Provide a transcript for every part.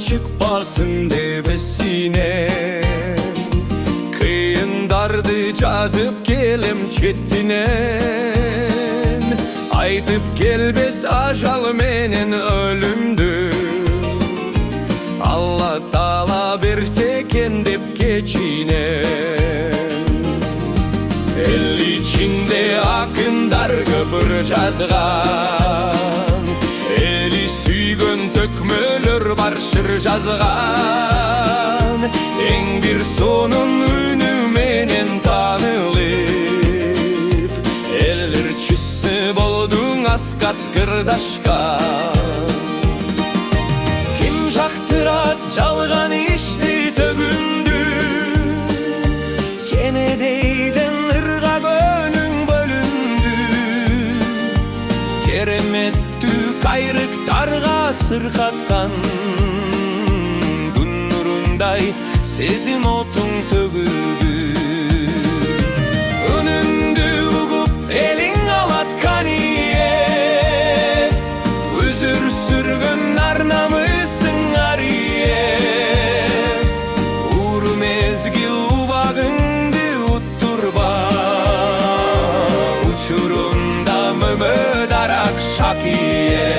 çıkmasın debesine. Kıyındardı cazıp gelem çettinen, aytıp gelbes ajal menen ölümdü. Allah Taala berse kendip geçinen. El içinde akınдар köpür жазған, eli süygön tökmölөр barşır жазған. Eң bir sonun ünü menen tanılıp, eller çüssü boldun askat kırdaşkan. Kim jaktırat жалған işti tögündü, kenedeyden ırga gönün bölündü. Keremettü kayrıktarga sırkatkan, gün nurunday sezim otun tögüldü. Önündü ugup elin alatkan iye, üzür sürgün narnamısın ariye. Uğur mezgil ubagındı utturba, uçurunda mömödarak şakiye.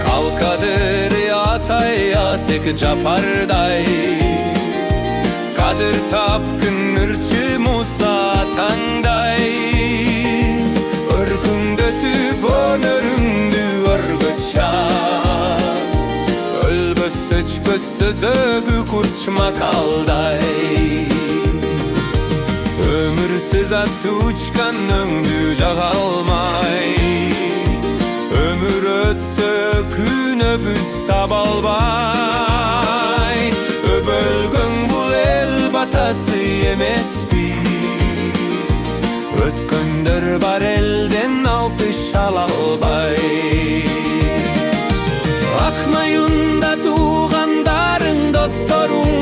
Kalkadır atay asek caparday, kadır tapkın ırçı Musa tanday. Örgündö tüp önöründü örgüçan, ölbös söçbös sözögü kurçma kalday. Ömürsüz attı uçkan öngü jagalmay, ömür ötsö күнө бүз табалбай. Өбөлгөн бул эл батасы эмеспи, өткөндөр бар элден алтыш ала албай. Акмайында туугандарың досторуң,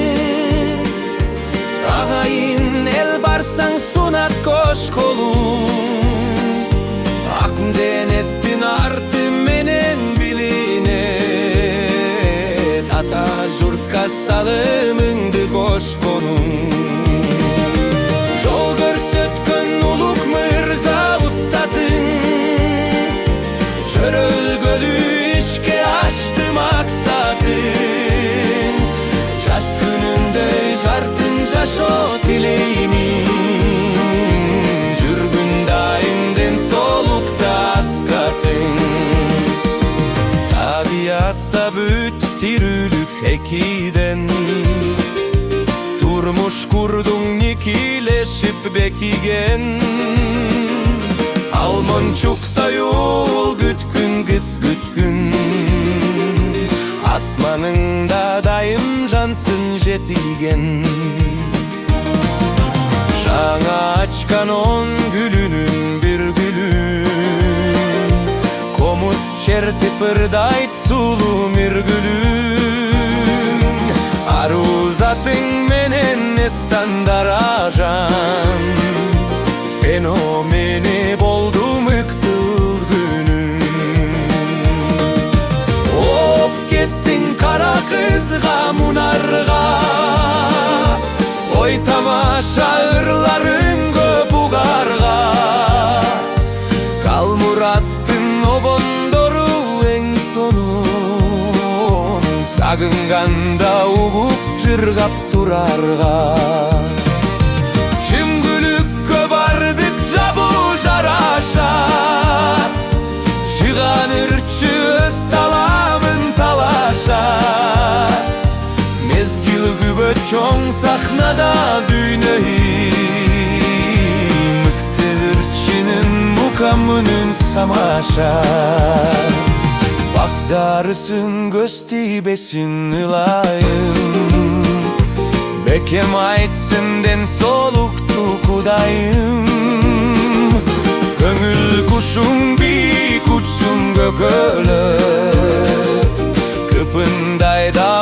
агайын эл барсаң сунат кошколуң. Ак денеттин арты менен билинет, ата журтка салымыңды кошконуң. Жол көрсөткөн улук мырза устатың, жөрөлгөлү ишке ашты максатын. Жас күнүндө жартын жашоо тилеймин, жүргүн дайымден солукта аскатың. Табиатта бүт тирүүлүк экиден, турмуш курдуң никилешип бекиген. Алмончуктай уул күткүн кыз күткүн, асманыңда дайым жансың жетилген. Жаңа ачкан он гүлүнүн бир гүлү, комуз чертип ырдайт сулуу миргүлүң. Аруу затың менен эстандар ажан, феномени болду мыктыл күнүң. Оп кеттиң кара кызга мунарга, ой тамаша ырларың көп угарга. Калмураттын обондору эң сонун, сагынганда угуп жыргап турарга. Чүмгүлүккө бардык жабу жарашат, чыган ырчы өз таламын талашат. Мезгил күбө чоң сахнада дүйнөй, мыкты ырчынын мукамынын самашат. Бакдарысын көз тийбесин ылайым, бекем айтсын ден солукту кудайым. Көңүл кушуң бийик учсун көкөлөп, кыпындай да